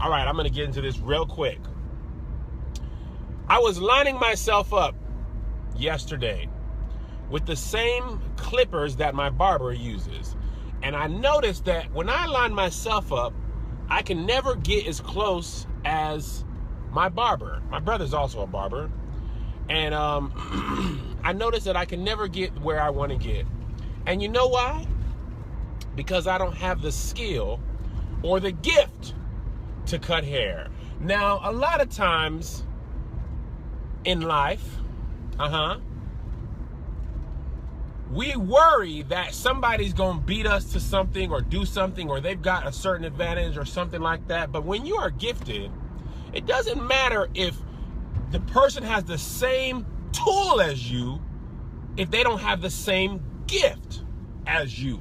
All right, I'm going to get into this real quick. I was lining myself up yesterday with the same clippers that my barber uses. And I noticed that when I line myself up, I can never get as close as my barber. My brother's also a barber. And I noticed that I can never get where I want to get. And you know why? Because I don't have the skill or the gift to cut hair. Now, a lot of times in life, we worry that somebody's going to beat us to something or do something, or they've got a certain advantage or something like that. But when you are gifted, it doesn't matter if the person has the same tool as you, if they don't have the same gift as you.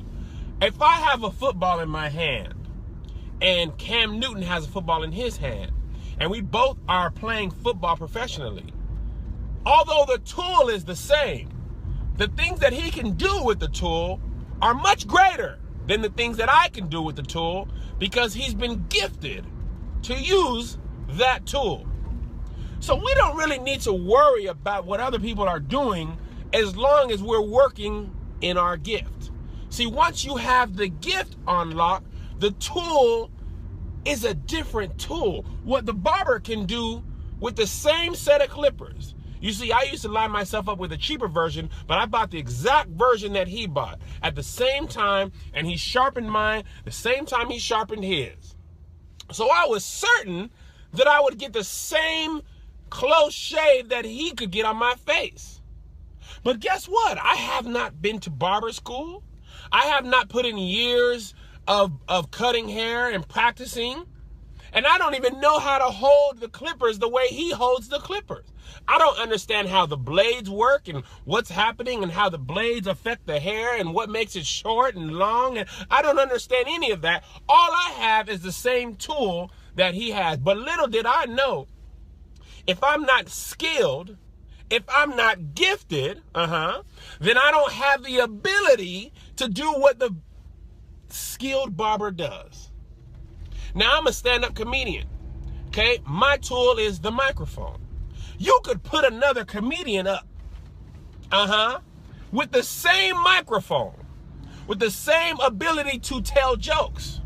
If I have a football in my hand and Cam Newton has a football in his hand, and we both are playing football professionally, although the tool is the same, the things that he can do with the tool are much greater than the things that I can do with the tool, because he's been gifted to use that tool. So we don't really need to worry about what other people are doing as long as we're working in our gift. See, once you have the gift unlocked, the tool is a different tool. What the barber can do with the same set of clippers. You see, I used to line myself up with a cheaper version, but I bought the exact version that he bought at the same time, and he sharpened mine the same time he sharpened his. So I was certain that I would get the same close shave that he could get on my face. But guess what? I have not been to barber school. I have not put in years of cutting hair and practicing. And I don't even know how to hold the clippers the way he holds the clippers. I don't understand how the blades work and what's happening and how the blades affect the hair and what makes it short and long. And I don't understand any of that. All I have is the same tool that he has. But little did I know, if I'm not skilled, if I'm not gifted, then I don't have the ability to do what the skilled barber does. Now, I'm a stand-up comedian, okay? My tool is the microphone. You could put another comedian up, with the same microphone, with the same ability to tell jokes.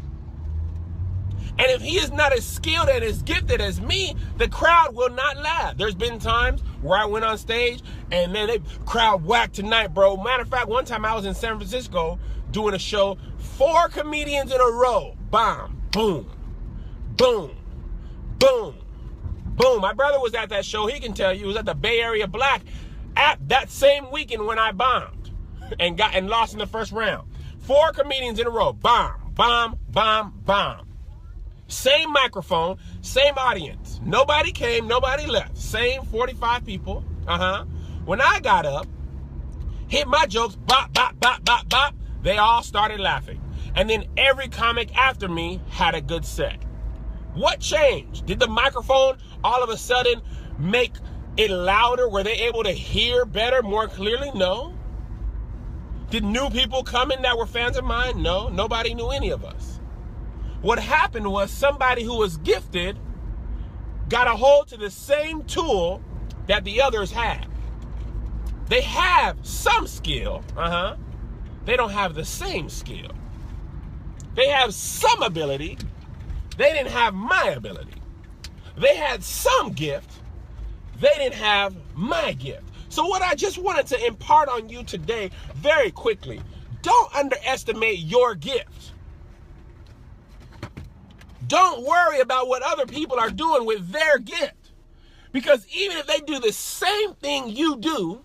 And if he is not as skilled and as gifted as me, the crowd will not laugh. There's been times where I went on stage and man, the crowd whacked tonight, bro. Matter of fact, one time I was in San Francisco doing a show, 4 comedians in a row. Bomb, boom, boom, boom, boom. My brother was at that show. He can tell you, he was at the Bay Area Black at that same weekend when I bombed and lost in the first round. 4 comedians in a row. Bomb, bomb, bomb, bomb. Same microphone, same audience. Nobody came, nobody left. Same 45 people. When I got up, hit my jokes, bop, bop, bop, bop, bop, they all started laughing. And then every comic after me had a good set. What changed? Did the microphone all of a sudden make it louder? Were they able to hear better, more clearly? No. Did new people come in that were fans of mine? No. Nobody knew any of us. What happened was somebody who was gifted got a hold to the same tool that the others had. They have some skill, They don't have the same skill. They have some ability. They didn't have my ability. They had some gift. They didn't have my gift. So what I just wanted to impart on you today very quickly, don't underestimate your gift. Don't worry about what other people are doing with their gift. Because even if they do the same thing you do,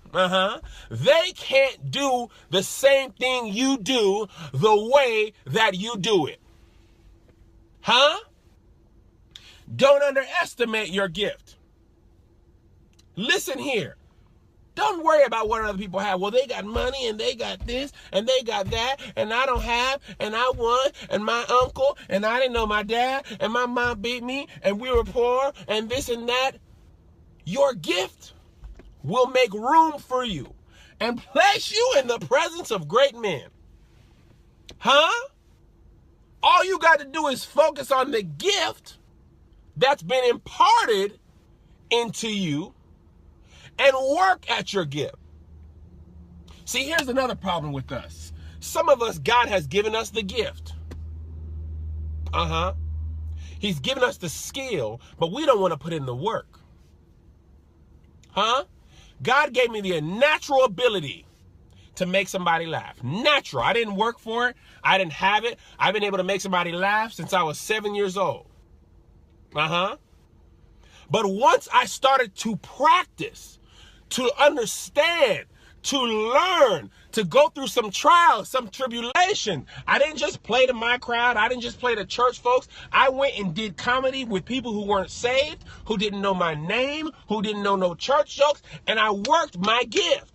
they can't do the same thing you do the way that you do it. Don't underestimate your gift. Listen here. Don't worry about what other people have. Well, they got money and they got this and they got that and I don't have and I won and my uncle and I didn't know my dad and my mom beat me and we were poor and this and that. Your gift will make room for you and place you in the presence of great men. All you got to do is focus on the gift that's been imparted into you and work at your gift. See, here's another problem with us. Some of us, God has given us the gift. He's given us the skill, but we don't want to put in the work. God gave me the natural ability to make somebody laugh. Natural. I didn't work for it. I didn't have it. I've been able to make somebody laugh since I was 7 years old. But once I started to practice, to understand, to learn, to go through some trials, some tribulation. I didn't just play to my crowd. I didn't just play to church folks. I went and did comedy with people who weren't saved, who didn't know my name, who didn't know no church jokes, and I worked my gift.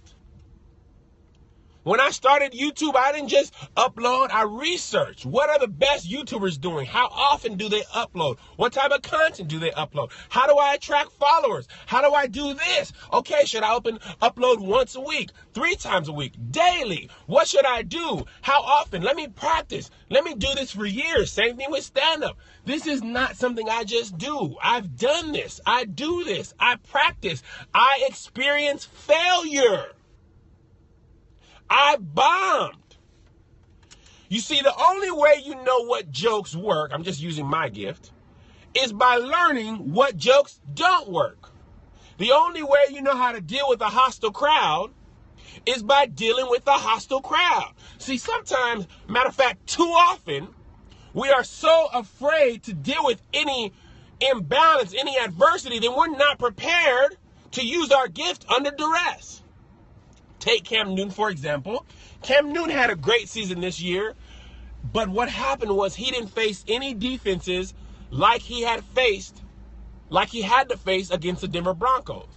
When I started YouTube, I didn't just upload. I researched. What are the best YouTubers doing? How often do they upload? What type of content do they upload? How do I attract followers? How do I do this? Okay, should I upload once a week, 3 times a week, daily? What should I do? How often? Let me practice. Let me do this for years. Same thing with stand-up. This is not something I just do. I've done this. I do this. I practice. I experience failure. I bombed. You see, the only way you know what jokes work, I'm just using my gift, is by learning what jokes don't work. The only way you know how to deal with a hostile crowd is by dealing with a hostile crowd. See, sometimes, matter of fact, too often, we are so afraid to deal with any imbalance, any adversity, that we're not prepared to use our gift under duress. Take Cam Newton, for example. Cam Newton had a great season this year, but what happened was he didn't face any defenses like he had to face against the Denver Broncos.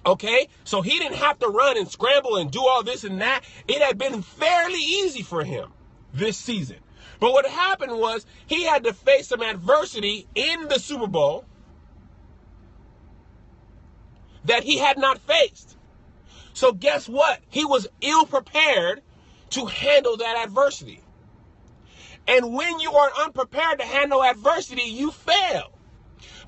Okay? So he didn't have to run and scramble and do all this and that. It had been fairly easy for him this season. But what happened was he had to face some adversity in the Super Bowl that he had not faced. So guess what? He was ill prepared to handle that adversity. And when you are unprepared to handle adversity, you fail.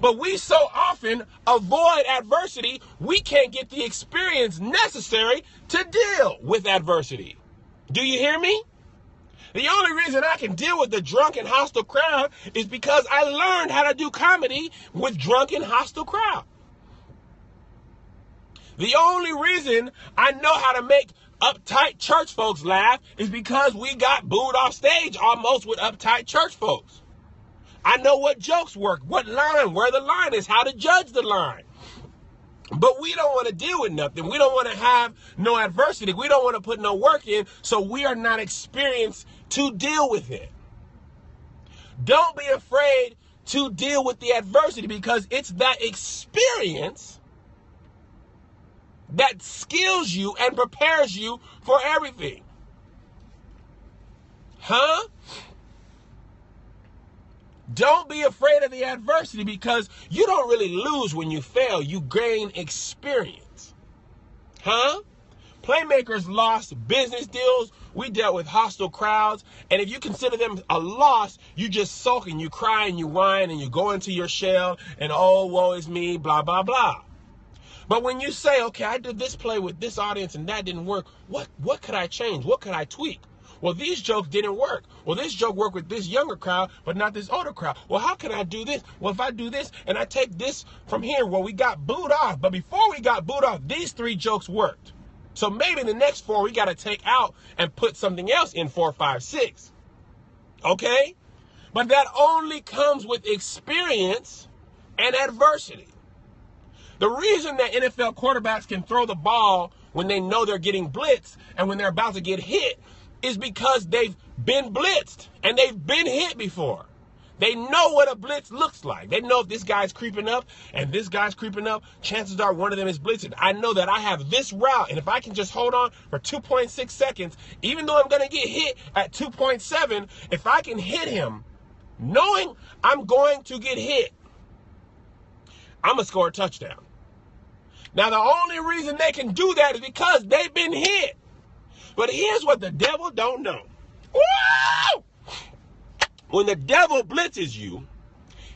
But we so often avoid adversity, we can't get the experience necessary to deal with adversity. Do you hear me? The only reason I can deal with the drunken, hostile crowd is because I learned how to do comedy with drunken, hostile crowd. The only reason I know how to make uptight church folks laugh is because we got booed off stage almost with uptight church folks. I know what jokes work, what line, where the line is, how to judge the line. But we don't want to deal with nothing. We don't want to have no adversity. We don't want to put no work in, so we are not experienced to deal with it. Don't be afraid to deal with the adversity, because it's that experience that skills you and prepares you for everything. Don't be afraid of the adversity, because you don't really lose when you fail. You gain experience. Playmakers lost business deals. We dealt with hostile crowds. And if you consider them a loss, you just sulk and you cry and you whine and you go into your shell and, oh, woe is me, blah, blah, blah. But when you say, okay, I did this play with this audience and that didn't work, what could I change? What could I tweak? Well, these jokes didn't work. Well, this joke worked with this younger crowd, but not this older crowd. Well, how can I do this? Well, if I do this and I take this from here, well, we got booed off. But before we got booed off, these 3 jokes worked. So maybe the next 4 we got to take out and put something else in 4, 5, 6. Okay? But that only comes with experience and adversity. The reason that NFL quarterbacks can throw the ball when they know they're getting blitzed and when they're about to get hit is because they've been blitzed and they've been hit before. They know what a blitz looks like. They know if this guy's creeping up and this guy's creeping up, chances are one of them is blitzing. I know that I have this route, and if I can just hold on for 2.6 seconds, even though I'm going to get hit at 2.7, if I can hit him, knowing I'm going to get hit, I'm going to score a touchdown. Now, the only reason they can do that is because they've been hit. But here's what the devil don't know. Woo! When the devil blitzes you,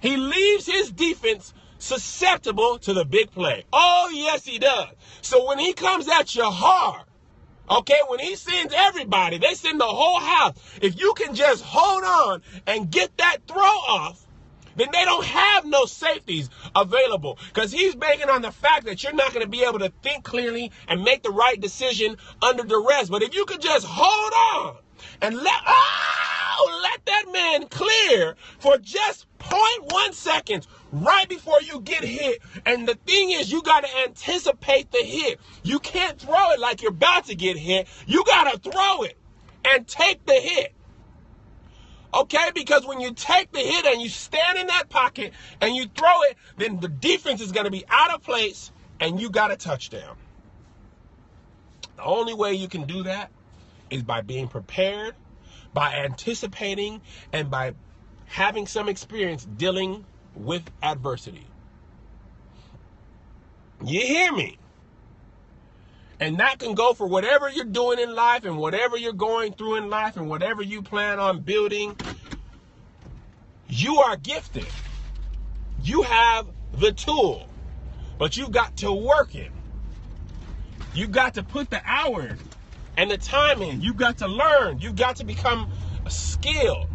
He leaves his defense susceptible to the big play. Oh, yes, he does. So when he comes at you hard, okay, when he sends everybody, they send the whole house. If you can just hold on and get that throw off, then they don't have no safeties available, because he's banking on the fact that you're not going to be able to think clearly and make the right decision under duress. But if you could just hold on and let that man clear for just 0.1 seconds right before you get hit. And the thing is, you got to anticipate the hit. You can't throw it like you're about to get hit. You got to throw it and take the hit. Okay, because when you take the hit and you stand in that pocket and you throw it, then the defense is going to be out of place and you got a touchdown. The only way you can do that is by being prepared, by anticipating, and by having some experience dealing with adversity. You hear me? And that can go for whatever you're doing in life and whatever you're going through in life and whatever you plan on building. You are gifted. You have the tool, but you've got to work it. You've got to put the hours and the time in. You've got to learn. You've got to become a skill.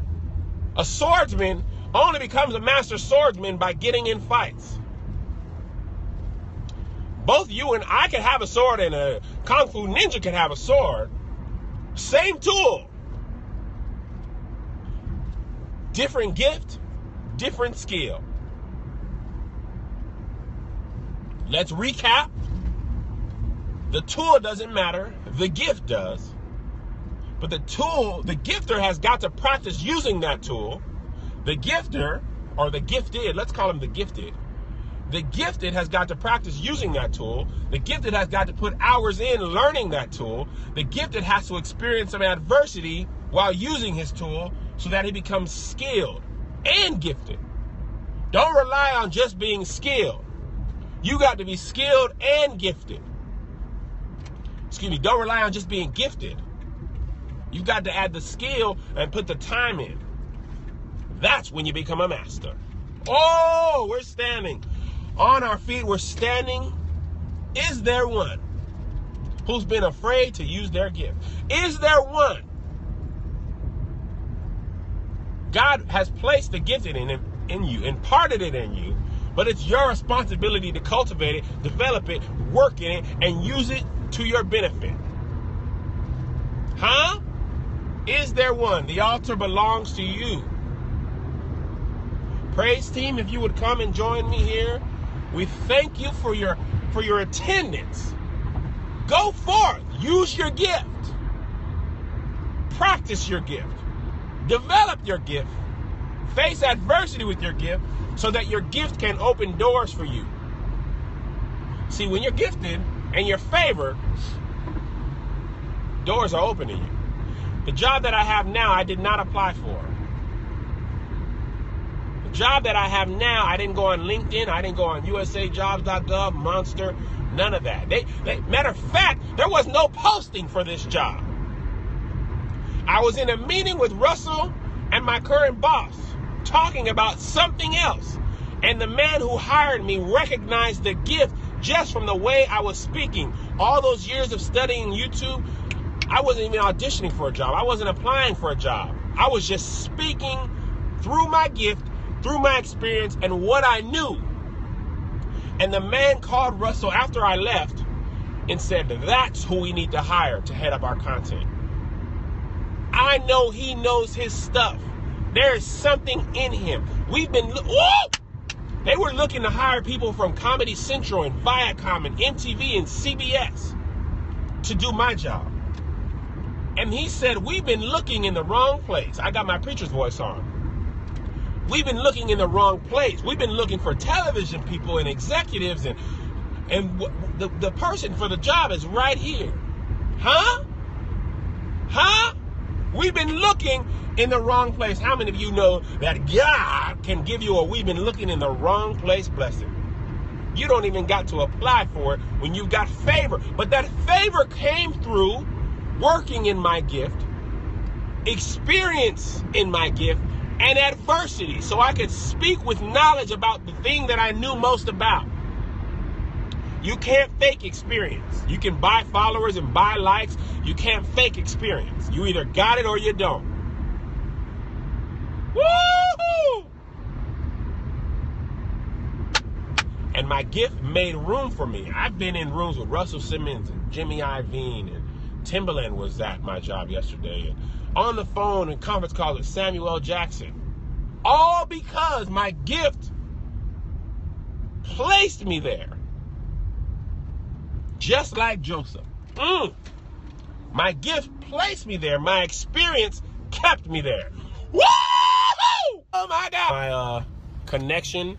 A swordsman only becomes a master swordsman by getting in fights. Both you and I can have a sword, and a Kung Fu ninja can have a sword. Same tool. Different gift, different skill. Let's recap. The tool doesn't matter. The gift does. But the gifter has got to practice using that tool. The gifter, or the gifted, let's call him the gifted. The gifted has got to practice using that tool. The gifted has got to put hours in learning that tool. The gifted has to experience some adversity while using his tool so that he becomes skilled and gifted. Don't rely on just being skilled. You got to be skilled and gifted. Excuse me, don't rely on just being gifted. You've got to add the skill and put the time in. That's when you become a master. Oh, we're standing on our feet. We're standing. Is there one who's been afraid to use their gift? Is there one? God has placed the gifted in you, imparted it in you, but it's your responsibility to cultivate it, develop it, work in it, and use it to your benefit. Huh? Is there one? The altar belongs to you. Praise team, if you would come and join me here. We thank you for your attendance. Go forth. Use your gift. Practice your gift. Develop your gift. Face adversity with your gift so that your gift can open doors for you. See, when you're gifted and you're favored, doors are open to you. The job that I have now, I did not apply for. The job that I have now, I didn't go on LinkedIn. I didn't go on usajobs.gov, Monster, none of that. Matter of fact, there was no posting for this job. I was in a meeting with Russell and my current boss talking about something else. And the man who hired me recognized the gift just from the way I was speaking. All those years of studying YouTube, I wasn't even auditioning for a job. I wasn't applying for a job. I was just speaking through my gift, through my experience, and what I knew. And the man called Russell after I left and said, that's who we need to hire to head up our content. I know he knows his stuff. There is something in him. They were looking to hire people from Comedy Central and Viacom and MTV and CBS to do my job. And he said, we've been looking in the wrong place. I got my preacher's voice on. We've been looking in the wrong place. We've been looking for television people and executives, and the person for the job is right here. Huh? We've been looking in the wrong place. How many of you know that God can give you a we've been looking in the wrong place blessing? You don't even got to apply for it when you've got favor. But that favor came through working in my gift, experience in my gift, and adversity so I could speak with knowledge about the thing that I knew most about. You can't fake experience. You can buy followers and buy likes. You can't fake experience. You either got it or you don't. Woo-hoo! And my gift made room for me. I've been in rooms with Russell Simmons and Jimmy Iovine, and Timbaland was at my job yesterday, and on the phone and conference calls with Samuel L. Jackson. All because my gift placed me there. Just like Joseph. My gift placed me there. My experience kept me there. Woo! Oh my God. My connection